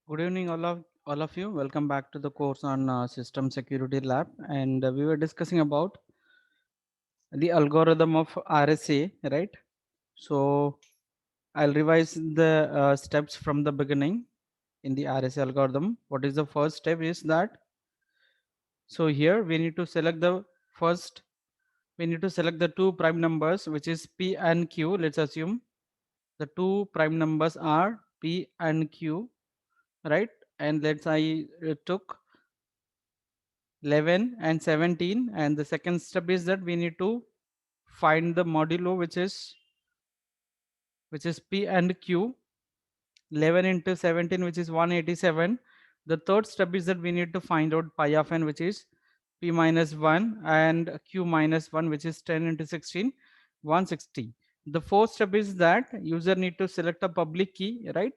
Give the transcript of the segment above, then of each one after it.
Good evening, all of you. Welcome back to the course on System Security Lab, and we were discussing about the algorithm of RSA, right? So I'll revise the steps from the beginning in the RSA algorithm. What is the first step? Is that so here we need to select the first. We need to select the two prime numbers, which is P and Q. Let's assume the two prime numbers are P and Q, right? And let's I took 11 and 17, and the second step is that we need to find the modulo, which is P and Q. 11 into 17, which is 187. The third step is that we need to find out pi of n, which is P minus 1, and Q minus 1, which is 10 into 16, 160. The fourth step is that user need to select a public key, right?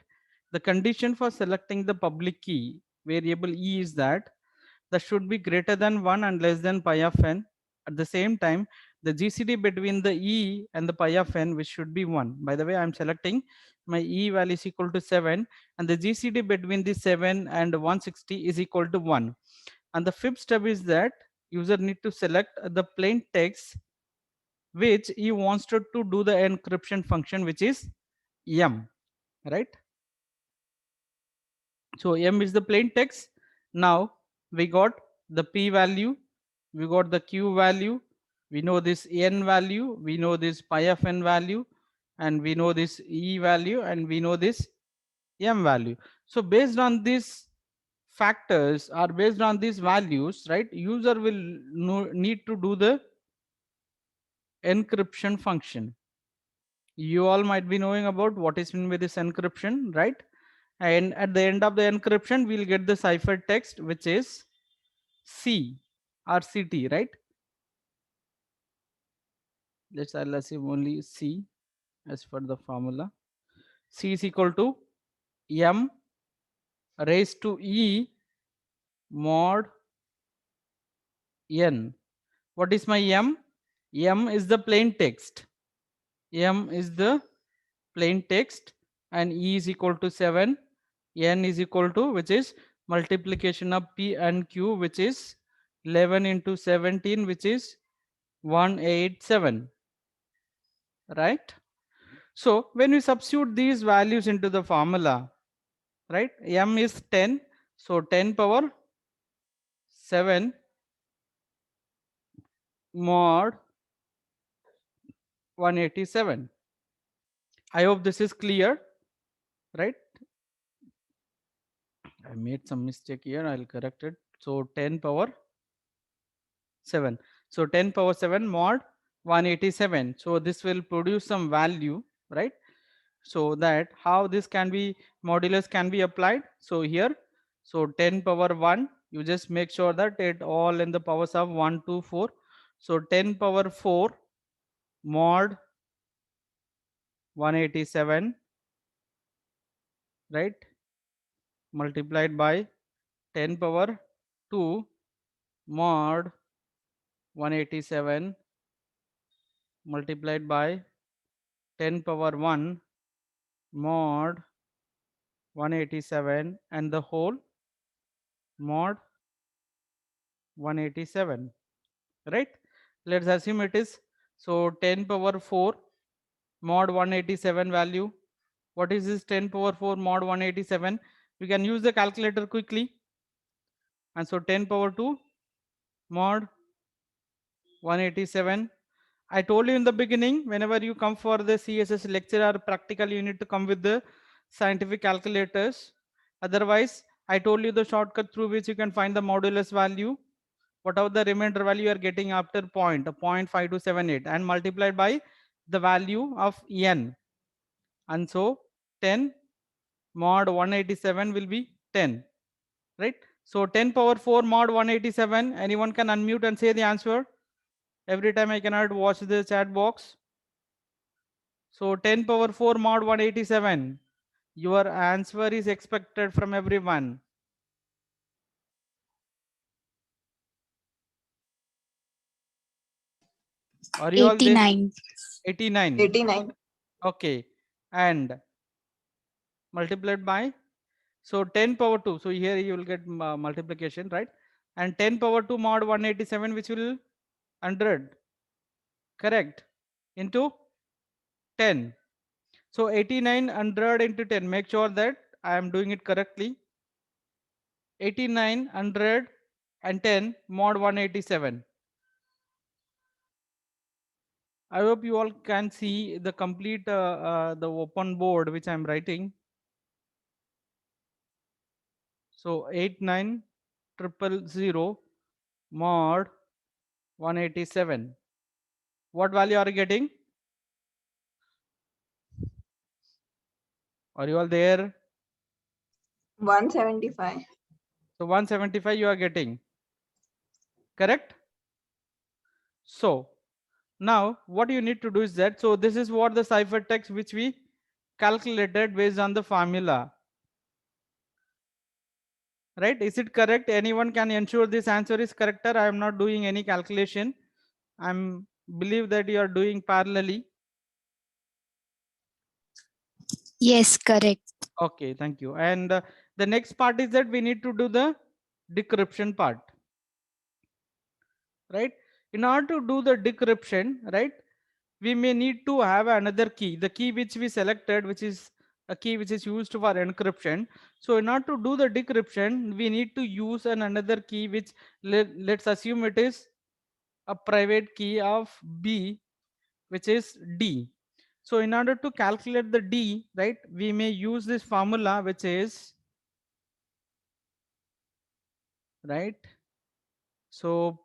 The condition for selecting the public key variable e is that should be greater than 1 and less than pi of n. At the same time, the GCD between the e and the pi of n, which should be 1. By the way, I'm selecting my e value is equal to 7, and the GCD between the 7 and 160 is equal to 1. And the fifth step is that user need to select the plain text which he wants to do the encryption function, which is m, right? So m is the plain text. Now we got the p value, we got the q value, we know this n value, we know this pi of n value, and we know this e value, and we know this m value. So based on these factors, or based on these values, right, user will need to do the encryption function. You all might be knowing about what is meant by this encryption, right? And at the end of the encryption we'll get the ciphertext, which is C or CT, right? I'll assume only C as per the formula. C is equal to m raised to e mod n. What is my m? M is the plain text. M is the plain text, and e is equal to 7. N is equal to, which is multiplication of p and q, which is 11 into 17, which is 187, right? So when we substitute these values into the formula, right, m is 10, so 10 power 7 mod 187. I hope this is clear, right? I made some mistake here, I'll correct it. So 10 power 7, so 10 power 7 mod 187. So this will produce some value, right? So that how this can be modulus can be applied. So here, so 10 power 1, you just make sure that it all in the powers of 1 2 4. So 10 power 4 mod 187, right, multiplied by 10 power 2 mod 187 multiplied by 10 power 1 mod 187, and the whole mod 187, right? Let's assume it is, so 10 power 4 mod 187 value. What is this 10 power 4 mod 187? We can use the calculator quickly. And so 10 power 2 mod 187. I told you in the beginning, whenever you come for the CSS lecture or practical, you need to come with the scientific calculators. Otherwise, I told you the shortcut through which you can find the modulus value, whatever the remainder value you are getting after point, 0.5278, and multiplied by the value of n. And so 10 mod 187 will be 10, right? So 10 power 4 mod 187. Anyone can unmute and say the answer. Every time I cannot watch the chat box. So 10 power 4 mod 187. Your answer is expected from everyone. Are you all there? 89. 89. 89. Okay. And multiplied by. So 10 power 2. So here you will get multiplication, right? And 10 power 2 mod 187, which will 100, correct, into 10. So 89 100 into 10. Make sure that I am doing it correctly. 89 110 mod 187. I hope you all can see the complete the open board which I am writing. So 89000 mod 187. What value are you getting? Are you all there? 175. So 175 you are getting, correct? So now what you need to do is that, so this is what the ciphertext which we calculated based on the formula, right? Is it correct? Anyone can ensure this answer is correct, or I am not doing any calculation? I'm believe that you are doing parallelly. Yes, correct. Okay, thank you. And the next part is that we need to do the decryption part, right? In order to do the decryption, right, we may need to have another key, the key which we selected, which is a key which is used for encryption. So in order to do the decryption, we need to use another key which let's assume it is a private key of B, which is D. So in order to calculate the D, right, we may use this formula which is, right, so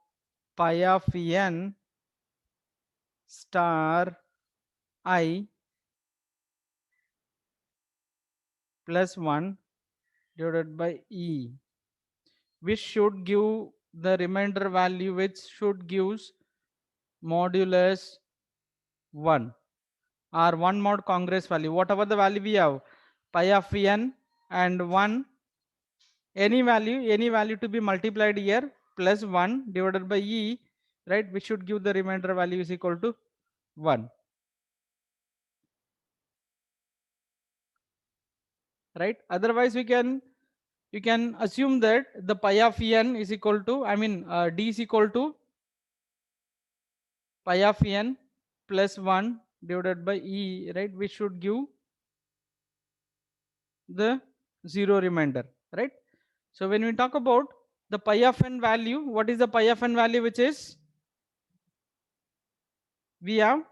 pi of n star I plus 1 divided by E, which should give the remainder value, which should gives modulus 1 or 1 mod congress value, whatever the value we have, pi of n and 1, any value to be multiplied here, plus 1 divided by E, right, which should give the remainder value is equal to 1, right? Otherwise we can, you can assume that the pi of n is equal to, I mean D is equal to pi of n plus 1 divided by E, right, which should give the 0 remainder, right? So when we talk about the pi of n value, what is the pi of n value, which is we have,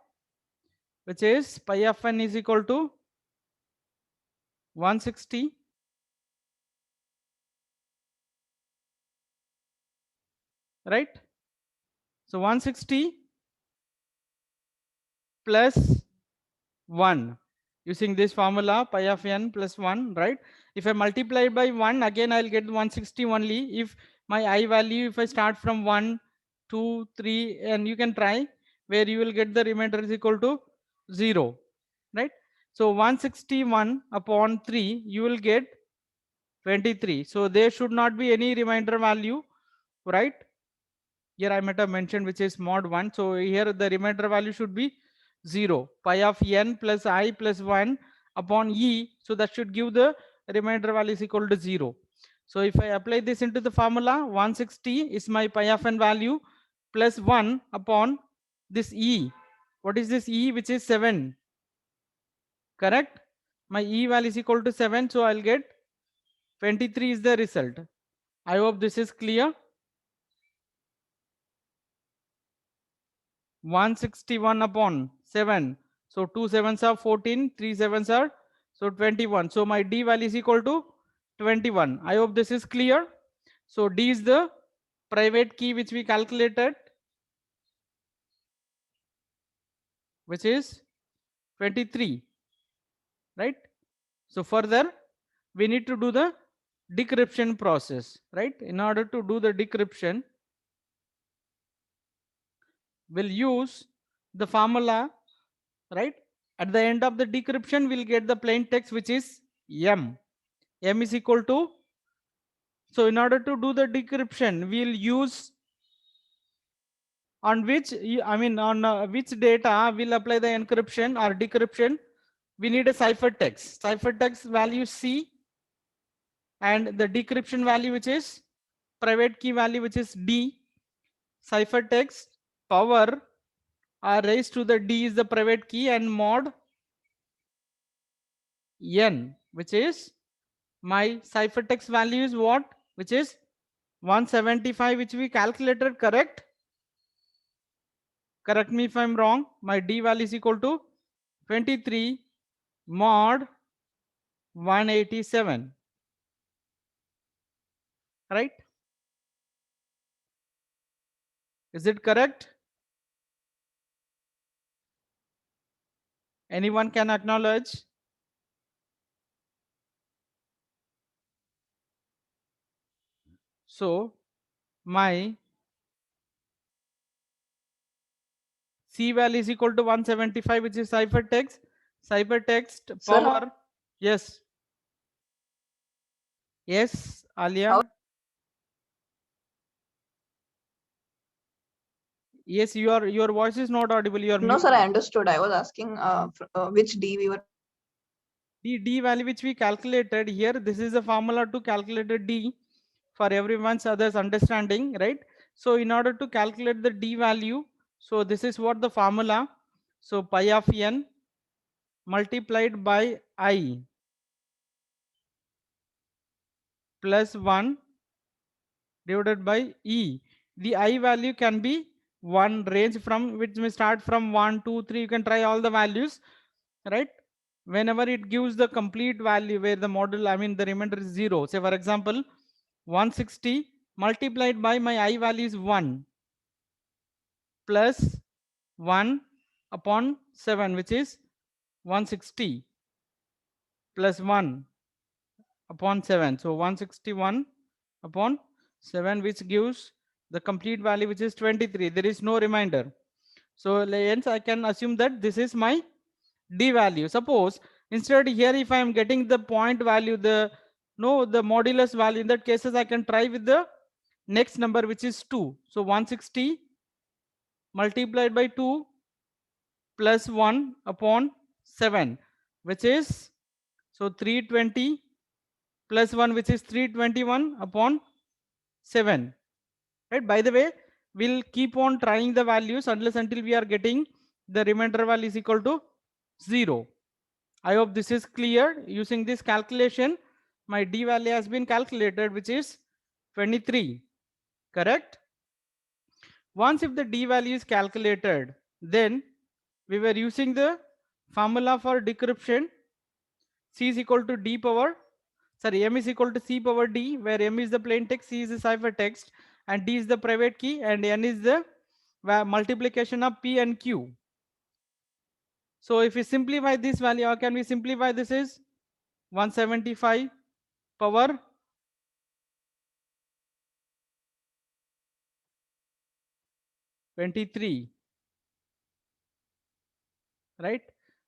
which is pi of n is equal to 160, right? So 160 plus 1, using this formula pi of n plus 1, right? If I multiply by 1, again I'll get 160 only. If my I value, if I start from 1 2 3, and you can try, where you will get the remainder is equal to 0, right? So 161 upon 3 you will get 23. So there should not be any remainder value, right? Here I might have mentioned which is mod 1. So here the remainder value should be 0. Pi of n plus I plus 1 upon E. So that should give the remainder value is equal to 0. So if I apply this into the formula, 160 is my pi of n value plus 1 upon this E. What is this E? Which is 7. Correct? My E value is equal to 7. So I'll get 23 is the result. I hope this is clear. 161 upon 7. So 2 sevens are 14, 3 sevens are, so 21. So my D value is equal to 21. I hope this is clear. So D is the private key which we calculated, which is 23, right? So further we need to do the decryption process, right? In order to do the decryption, we'll use the formula, right? At the end of the decryption, we'll get the plain text, which is M. M is equal to, so in order to do the decryption, we'll use on which, I mean on which data we'll apply the encryption or decryption. We need a ciphertext. Ciphertext value C, and the decryption value which is private key value which is D, ciphertext power r raised to the D is the private key, and mod n which is my ciphertext value is what, which is 175, which we calculated. Correct? Correct me if I'm wrong. My D value is equal to 23 mod 187, right? Is it correct? Anyone can acknowledge? So my C value is equal to 175, which is ciphertext. Ciphertext Sir, power. Yes. Yes, Alia. Yes, your voice is not audible. You are no, muted. sir, I understood. I was asking which D we were. The D value which we calculated here, this is the formula to calculate the D for everyone's others understanding, right? So in order to calculate the D value, so this is what the formula. So pi of n multiplied by I plus 1 divided by E. The I value can be 1, range from which may start from 1, 2, 3. You can try all the values, right? Whenever it gives the complete value where the model, I mean the remainder is 0. Say for example, 160 multiplied by my I value is 1 plus 1 upon 7, which is 160 plus 1 upon 7. So 161 upon 7, which gives the complete value, which is 23. There is no remainder. So hence I can assume that this is my D value. Suppose instead here, if I am getting the point value, the modulus value, in that cases I can try with the next number, which is 2. So 160 multiplied by 2 plus 1 upon 7, which is, so 320 plus 1, which is 321 upon 7, right? By the way, we'll keep on trying the values unless until we are getting the remainder value is equal to 0. I hope this is clear. Using this calculation, my D value has been calculated, which is 23. Correct? Once if the D value is calculated, then we were using the formula for decryption. C is equal to D power, sorry, M is equal to C power D, where M is the plain text, C is the ciphertext, and D is the private key, and N is the multiplication of P and Q. So if we simplify this value, how can we simplify this? Is 175 power 23, right?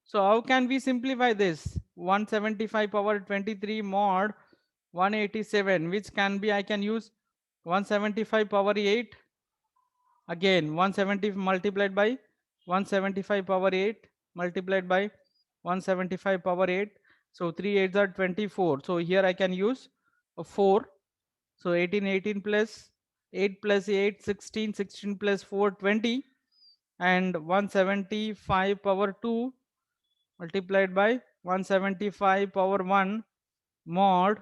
So how can we simplify this? 175 power 23 mod 187, which can be, I can use 175 power 8, again 170 multiplied by 175 power 8 multiplied by 175 power 8. So 3 8s are 24. So here I can use a 4. So 18 18 plus 8 plus 8 16, 16 plus 4 20, and 175 power 2 multiplied by 175 power 1 mod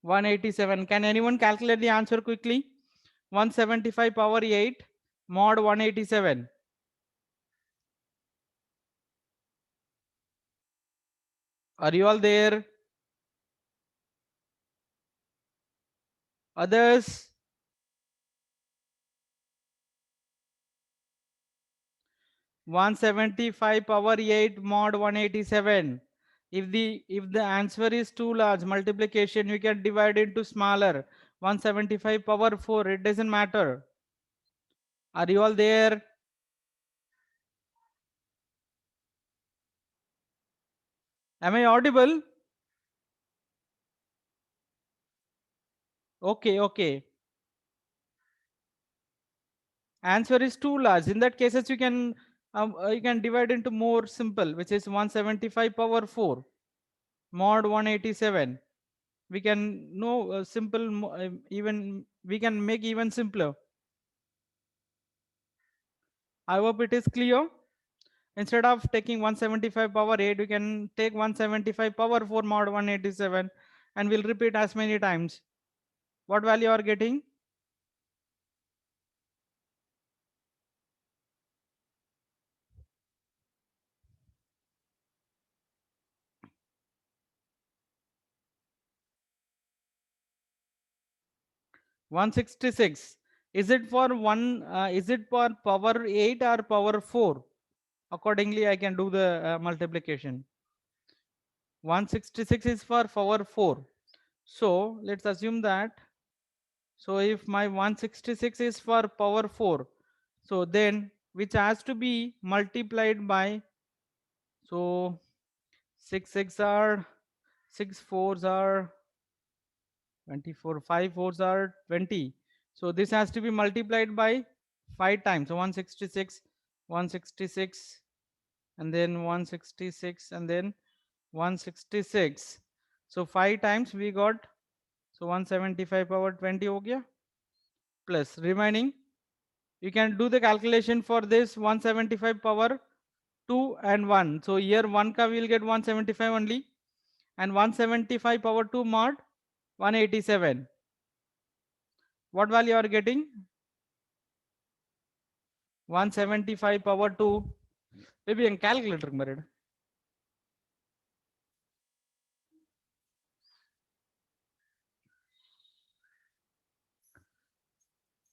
187. Can anyone calculate the answer quickly? 175 power 8 mod 187. Are you all there? Others? One 175 power 8 mod 187. If the answer is too large, multiplication you can divide into smaller. 175 power 4, it doesn't matter. Are you all there? Am I audible? Okay. Answer is too large. In that cases, you can divide into more simple, which is 175 power 4 mod 187. we can know simple even we can make even simpler. I hope it is clear. Instead of taking 175 power 8, we can take 175 power 4 mod 187 and we'll repeat as many times. What value are getting? 166. Is it for one? Is it for power 8 or power 4? Accordingly, I can do the multiplication. 166 is for power 4. So let's assume that. So if my 166 is for power 4, so then which has to be multiplied by, so 6 are 6 fours are 24, 5 fours are 20. So this has to be multiplied by 5 times. So 166, 166, and then 166, and then 166. So 5 times we got, so 175 power 20 ho gaya, plus remaining. You can do the calculation for this 175 power 2 and 1. So here 1 ka we'll get 175 only, and 175 power 2 mod 187. What value are getting? 175 power 2. Maybe in calculator merid.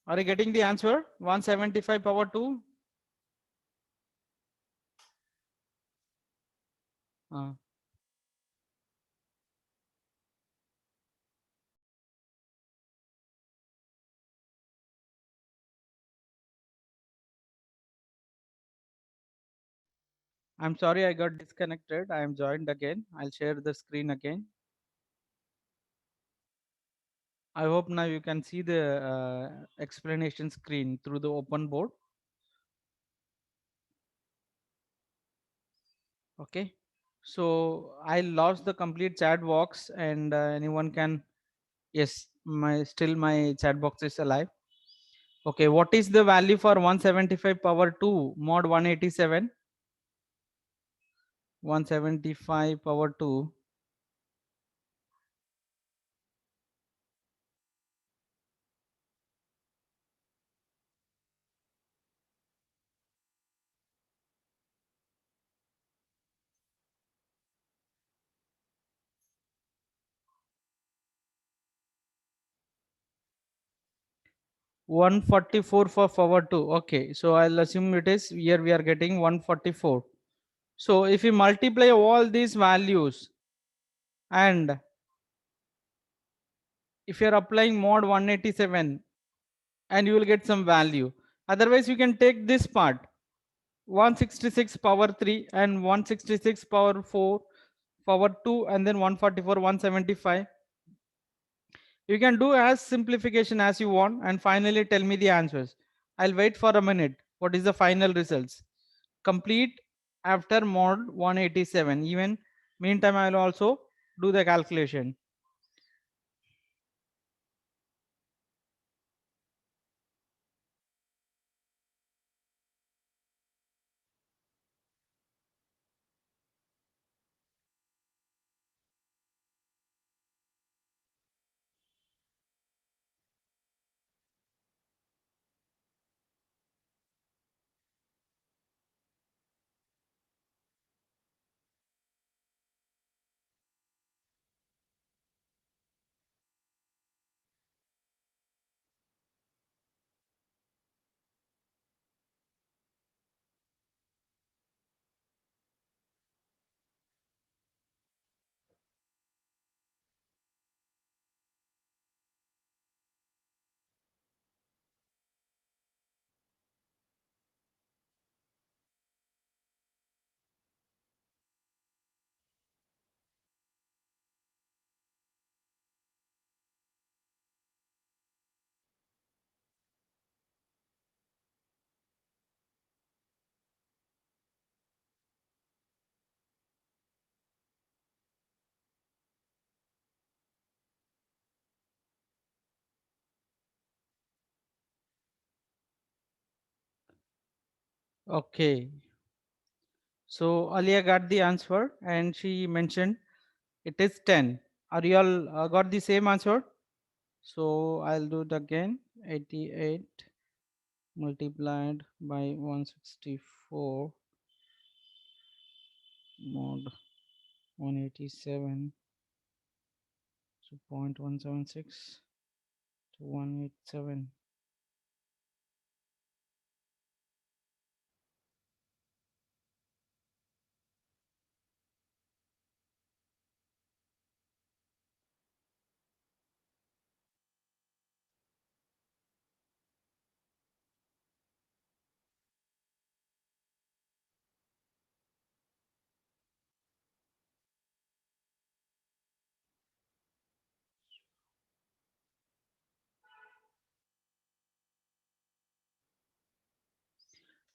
Are you getting the answer? 175 power 2. I'm sorry I got disconnected. I am joined again. I'll share the screen again. I hope now you can see the explanation screen through the open board. Okay. So I lost the complete chat box, and anyone can, yes, my still my chat box is alive. Okay, what is the value for 175 power 2 mod 187? 175 power 2. 144 for power 2. Okay, so I'll assume it is here we are getting 144. So if you multiply all these values, and if you're applying mod 187, and you will get some value. Otherwise you can take this part, 166 power 3 and 166 power 4 power 2, and then 144 175. You can do as simplification as you want, and finally tell me the answers. I'll wait for a minute. What is the final results? Complete after mod 187. Even meantime I'll also do the calculation. Okay. So Alia got the answer and she mentioned it is 10. Are you all got the same answer? So I'll do it again. 88 multiplied by 164 mod 187, so 0.176 to 187.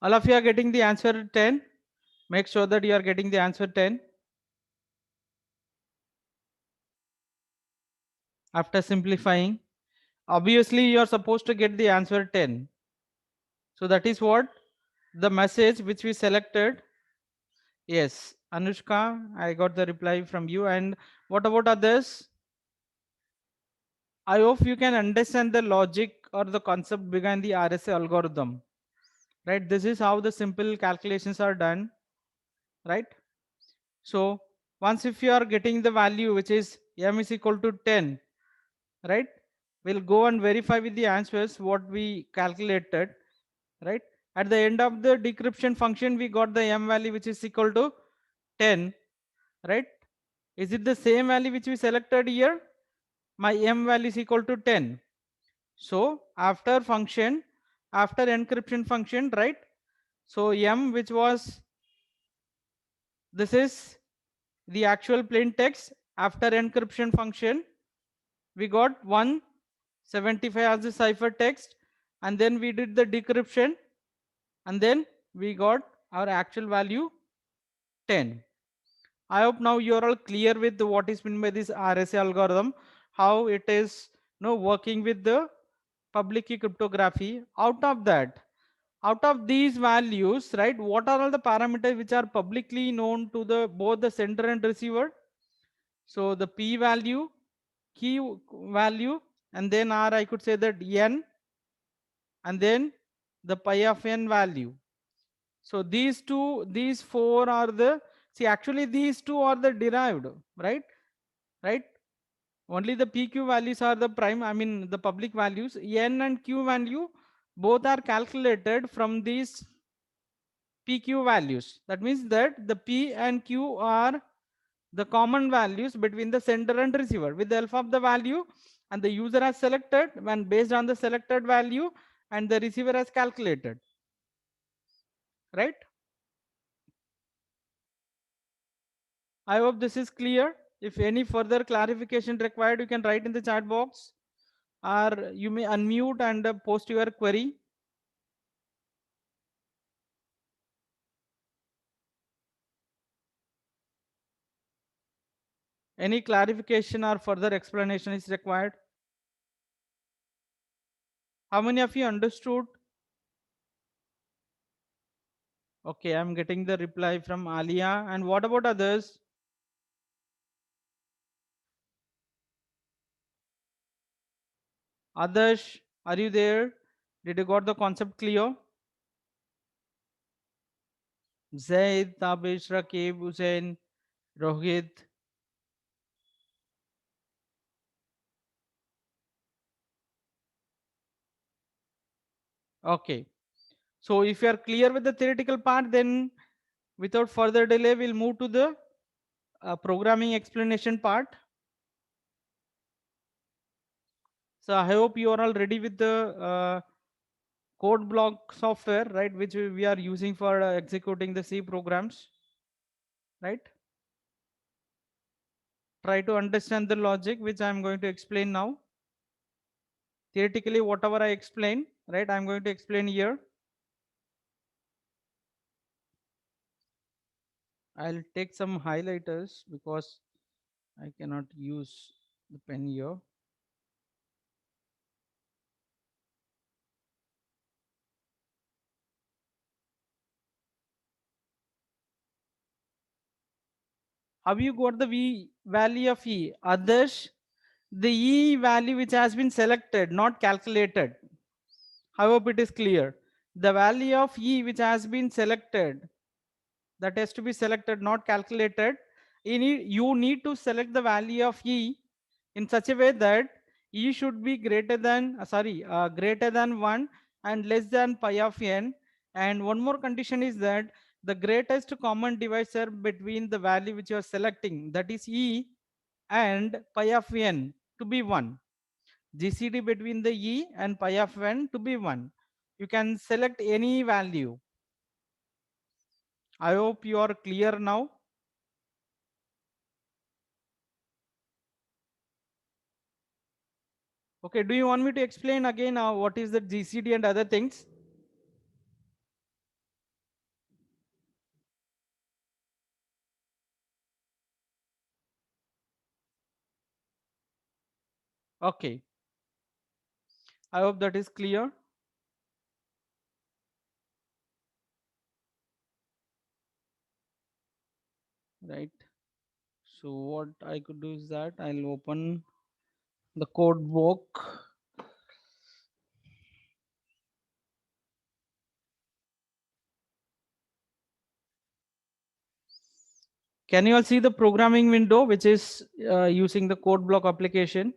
All of you are getting the answer 10. Make sure that you are getting the answer 10. After simplifying, obviously you are supposed to get the answer 10. So that is what the message which we selected. Yes, Anushka, I got the reply from you. And what about others? I hope you can understand the logic or the concept behind the RSA algorithm. Right? This is how the simple calculations are done. Right? So once if you are getting the value which is m is equal to 10, right? We'll go and verify with the answers what we calculated, right? At the end of the decryption function, we got the m value which is equal to 10, right? Is it the same value which we selected here? My m value is equal to 10. So after function, after encryption function, right? So m, which was, this is the actual plain text. After encryption function, we got 175 as the cipher text, and then we did the decryption, and then we got our actual value 10. I hope now you are all clear with what is meant by this RSA algorithm, how it is working with the public key cryptography. Out of these values, right, what are all the parameters which are publicly known to the both the sender and receiver? So the p value, key value, and then r, I could say that n, and then the pi of n value. So these four are the, see, actually these two are the derived, right? Right? Only the PQ values are the prime, I mean the public values. N and Q value both are calculated from these PQ values. That means that the P and Q are the common values between the sender and receiver with the help of the value, and the user has selected when based on the selected value, and the receiver has calculated, right? I hope this is clear. If any further clarification required, you can write in the chat box, or you may unmute and post your query. Any clarification or further explanation is required. How many of you understood? Okay, I'm getting the reply from Alia. And what about others? Adarsh, are you there? Did you got the concept clear? Zaid, Tabish, Rakib, Hussein, Rohit. Okay. So if you are clear with the theoretical part, then without further delay, we'll move to the programming explanation part. So I hope you are all ready with the code block software, right, which we are using for executing the C programs, right? Try to understand the logic which I'm going to explain now. Theoretically, whatever I explain, right, I'm going to explain here. I'll take some highlighters because I cannot use the pen here. How you got the V value of E? Others, the E value which has been selected, not calculated. I hope it is clear. The value of E which has been selected, that has to be selected, not calculated. You need to select the value of E in such a way that E should be greater than, greater than 1 and less than pi of n. And one more condition is that the greatest common divisor between the value which you are selecting, that is E, and pi of n to be 1. GCD between the E and pi of n to be 1. You can select any value. I hope you are clear now. Okay, do you want me to explain again what is the GCD and other things? Okay, I hope that is clear. Right. So what I could do is that I'll open the code book. Can you all see the programming window which is using the code block application?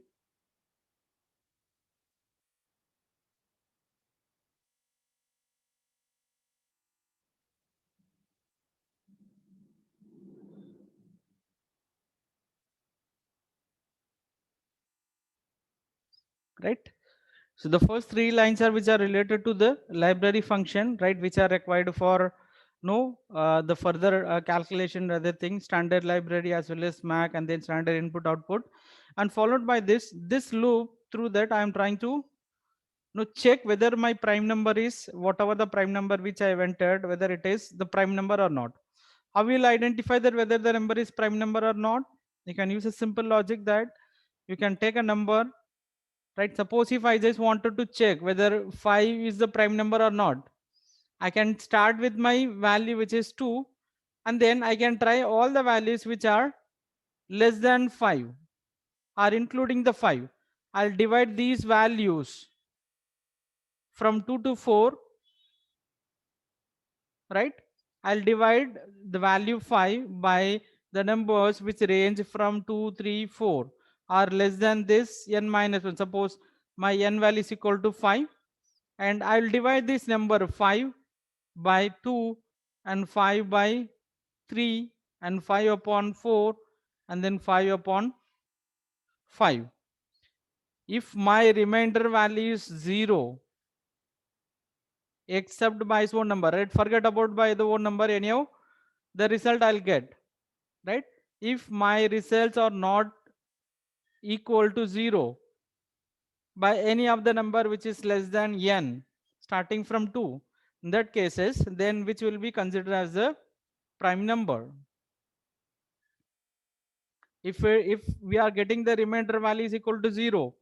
Right. So the first three lines are which are related to the library function, right, which are required for the further calculation other things, standard library as well as Mac, and then standard input output, and followed by this loop. Through that I am trying to check whether my prime number is whatever the prime number which I have entered, whether it is the prime number or not. How will identify that whether the number is prime number or not? You can use a simple logic that you can take a number, right? Suppose if I just wanted to check whether 5 is the prime number or not, I can start with my value which is 2, and then I can try all the values which are less than 5 or including the 5. I'll divide these values from 2 to 4, right? I'll divide the value 5 by the numbers which range from 2, 3, 4 or less than this n minus 1. Suppose my n value is equal to 5, and I'll divide this number 5 by 2 and 5 by 3 and 5 upon 4 and then 5 upon 5. If my remainder value is 0 except by its own number, right? Forget about by the own number, anyhow the result I'll get, right? If my results are not equal to 0 by any of the number which is less than n starting from 2, in that cases then which will be considered as a prime number. If we are getting the remainder value is equal to 0,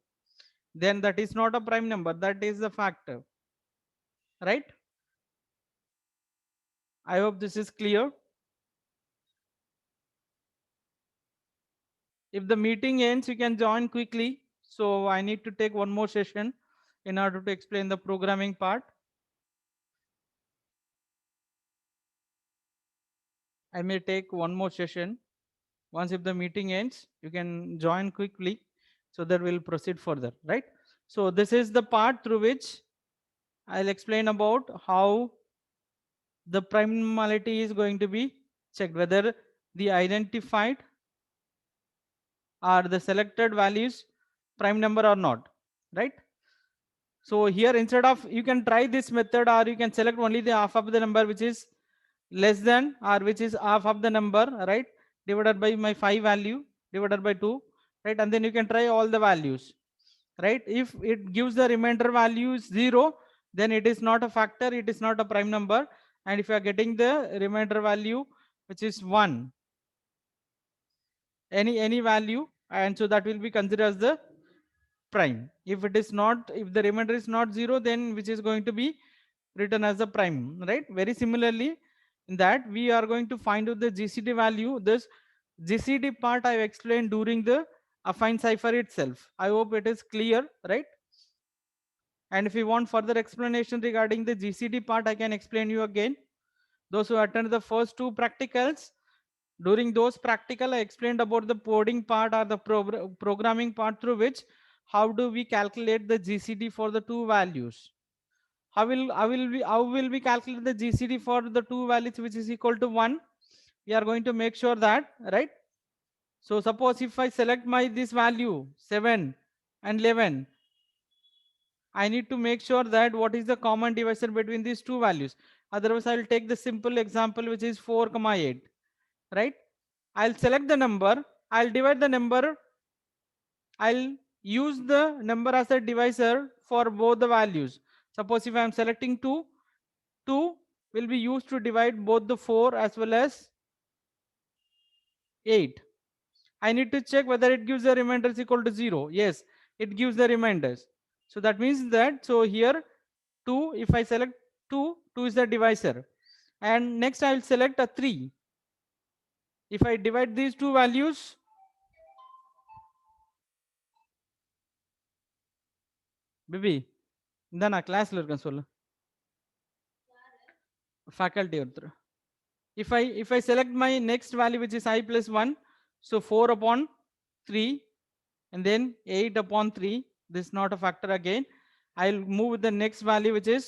then that is not a prime number, that is the factor, right? I hope this is clear. If the meeting ends, you can join quickly. So I need to take one more session in order to explain the programming part. I may take one more session. Once if the meeting ends, you can join quickly so that we'll proceed further, right? So this is the part through which I'll explain about how the primality is going to be checked, whether the identified or the selected values prime number or not, right? So here instead of, you can try this method, or you can select only the half of the number which is less than or which is half of the number, right, divided by my 5 value divided by 2, right, and then you can try all the values, right? If it gives the remainder value is 0, then it is not a factor, it is not a prime number. And if you are getting the remainder value which is 1, any value, and so that will be considered as the prime. If it is not, if the remainder is not 0, then which is going to be written as a prime, right? Very similarly, in that we are going to find out the GCD value. This GCD part I explained during the affine cipher itself. I hope it is clear, right? And if you want further explanation regarding the GCD part, I can explain you again. Those who attend the first two practicals, during those practical, I explained about the coding part or the programming part, through which how do we calculate the GCD for the two values. How will we calculate the GCD for the two values which is equal to 1? We are going to make sure that, right? So suppose if I select my this value 7 and 11, I need to make sure that what is the common divisor between these two values. Otherwise, I'll take the simple example which is 4, 8, right? I'll select the number, I'll divide the number, I'll use the number as a divisor for both the values. Suppose if I'm selecting 2, 2 will be used to divide both the 4 as well as 8. I need to check whether it gives the remainders equal to 0. Yes, it gives the remainders. So that means that, so here 2, if I select 2, 2 is the divisor. And next I will select a 3. If I divide these two values, baby, இந்தா கிளாஸ்ல இருக்கேன் சொல்லு faculty ஒருத்தர். If I select my next value which is I plus 1, so 4 upon 3 and then 8 upon 3, this is not a factor again. I'll move with the next value which is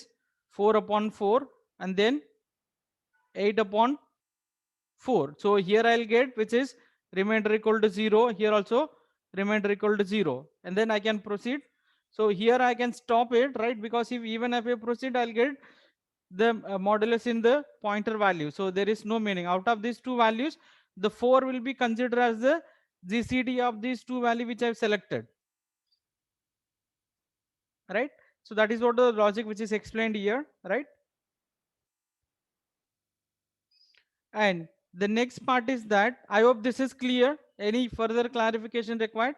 4 upon 4 and then 8 upon 4. So here I'll get which is remainder equal to 0, here also remainder equal to 0, and then I can proceed. So here I can stop it, right? Because if even if I proceed, I'll get the modulus in the pointer value. So there is no meaning. Out of these two values, the 4 will be considered as the GCD of these two value which I've selected, right? So that is what the logic which is explained here, right? And the next part is that, I hope this is clear. Any further clarification required?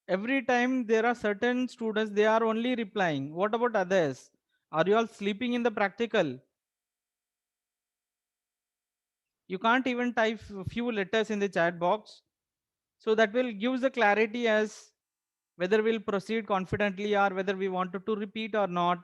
Every time there are certain students, they are only replying. What about others? Are you all sleeping in the practical? You can't even type few letters in the chat box. So that will give the clarity as whether we'll proceed confidently or whether we wanted to repeat or not.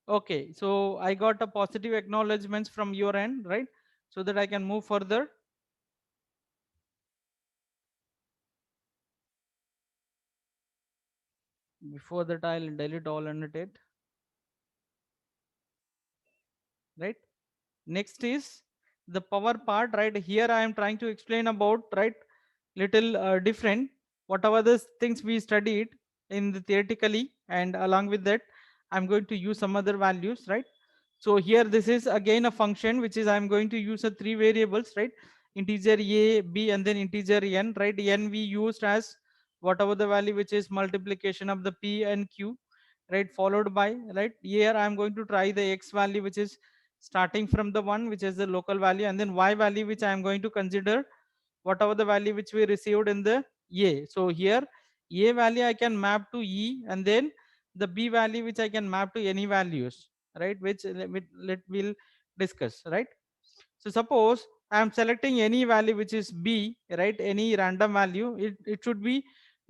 Okay, so I got a positive acknowledgements from your end, right? So that I can move further. Before that, I'll delete all annotate, right? Next is the power part, right? Here I am trying to explain about, right, little different whatever the things we studied in the theoretically, and along with that I'm going to use some other values, right? So here this is again a function which is I'm going to use a three variables, right? Integer a, b, and then integer n, right? N we used as whatever the value which is multiplication of the p and q, right? Followed by, right, here I'm going to try the x value which is starting from the one which is the local value, and then y value which I am going to consider whatever the value which we received in the a. So here a value I can map to e, and then the b value which I can map to any values, right? Which we'll discuss, right? So suppose I am selecting any value which is b, right? Any random value, it should be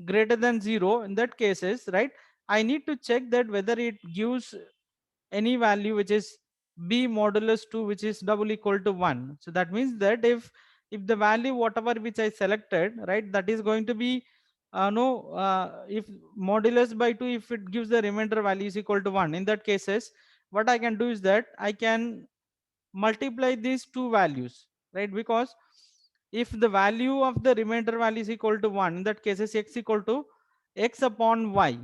greater than 0. In that cases, right, I need to check that whether it gives any value which is b modulus 2 which is double equal to 1. So that means that if the value whatever which I selected, right, that is going to be no if modulus by 2, if it gives the remainder value is equal to 1, in that cases what I can do is that I can multiply these two values, right? Because if the value of the remainder value is equal to 1, in that cases x equal to x upon y.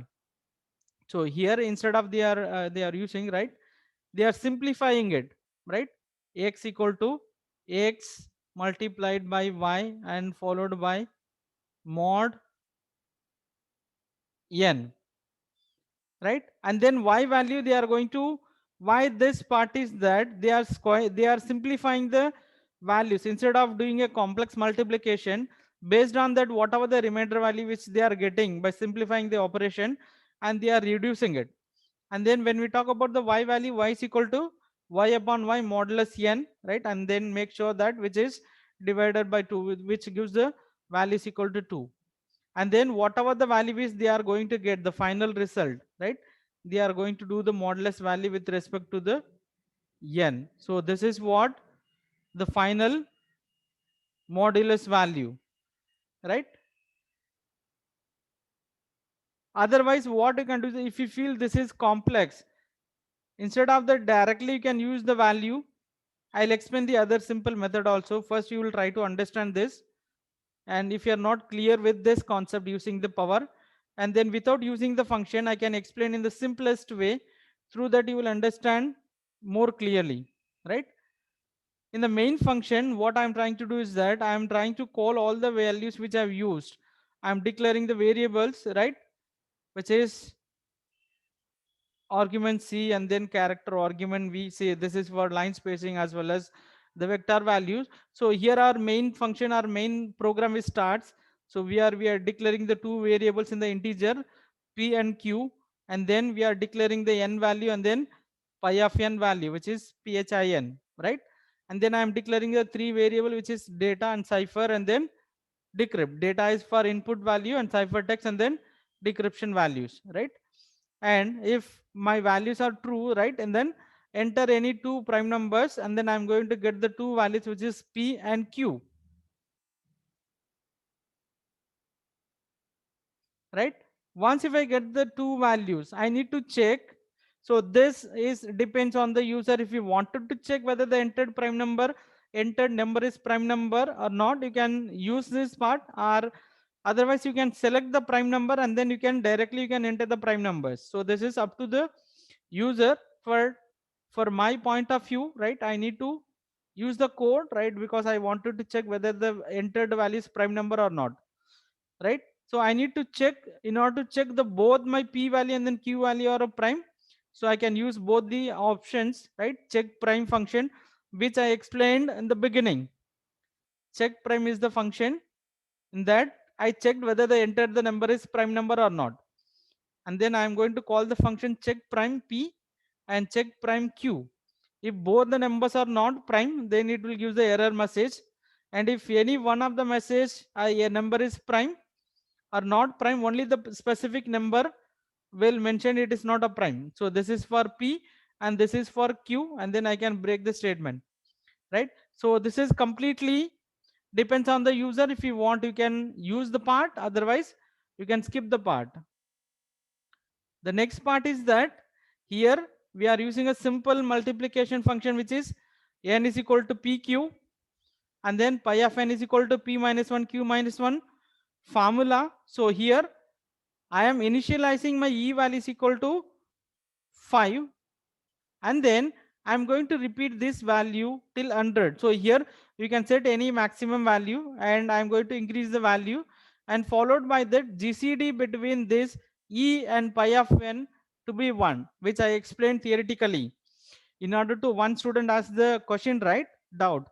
So here instead of they are using, right, they are simplifying it, right? X equal to x multiplied by y and followed by mod n, right? And then y value they are going to Why this part is that they are simplifying the values instead of doing a complex multiplication. Based on that, whatever the remainder value which they are getting by simplifying the operation, and they are reducing it. And then when we talk about the y value, y is equal to y upon y modulus n, right? And then make sure that which is divided by 2, which gives the value is equal to 2. And then whatever the value is, they are going to get the final result, right? They are going to do the modulus value with respect to the n. So this is what the final modulus value, right? Otherwise, what you can do is, if you feel this is complex, instead of that directly you can use the value. I'll explain the other simple method also. First you will try to understand this, and if you are not clear with this concept using the power, and then without using the function, I can explain in the simplest way. Through that you will understand more clearly, right? In the main function, what I'm trying to do is that I'm trying to call all the values which I've used. I'm declaring the variables, right? Which is argument C and then character argument V. Say this is for line spacing as well as the vector values. So here our main function, our main program is starts. So we are declaring the two variables in the integer P and Q, and then we are declaring the n value and then pi of n value, which is PHIN, right? And then I am declaring the three variable, which is data and cipher, and then decrypt. Data is for input value and ciphertext, and then decryption values, right? And if my values are true, right, and then enter any two prime numbers, and then I'm going to get the two values, which is P and Q, right? Once if I get the two values, I need to check. So this is depends on the user. If you wanted to check whether the entered number is prime number or not, you can use this part, or otherwise you can select the prime number and then you can directly enter the prime numbers. So this is up to the user. For my point of view, right, I need to use the code, right, because I wanted to check whether the entered value is prime number or not, right? So I need to check. In order to check the both my P value and then Q value are a prime, so I can use both the options, right? Check prime function, which I explained in the beginning. Check prime is the function in that I checked whether the entered the number is prime number or not, and then I am going to call the function check prime P and check prime Q. If both the numbers are not prime, then it will give the error message, and if any one of the message a number is prime or not prime, only the specific number will mention it is not a prime. So this is for P and this is for Q, and then I can break the statement, right? So this is completely depends on the user. If you want, you can use the part, otherwise you can skip the part. The next part is that here we are using a simple multiplication function, which is n is equal to PQ, and then pi of n is equal to P minus 1 Q minus 1 formula. So here I am initializing my E value is equal to 5, and then I'm going to repeat this value till 100. So here you can set any maximum value, and I'm going to increase the value, and followed by that GCD between this E and pi of n to be 1, which I explained theoretically. In order to one student ask the question, right, doubt,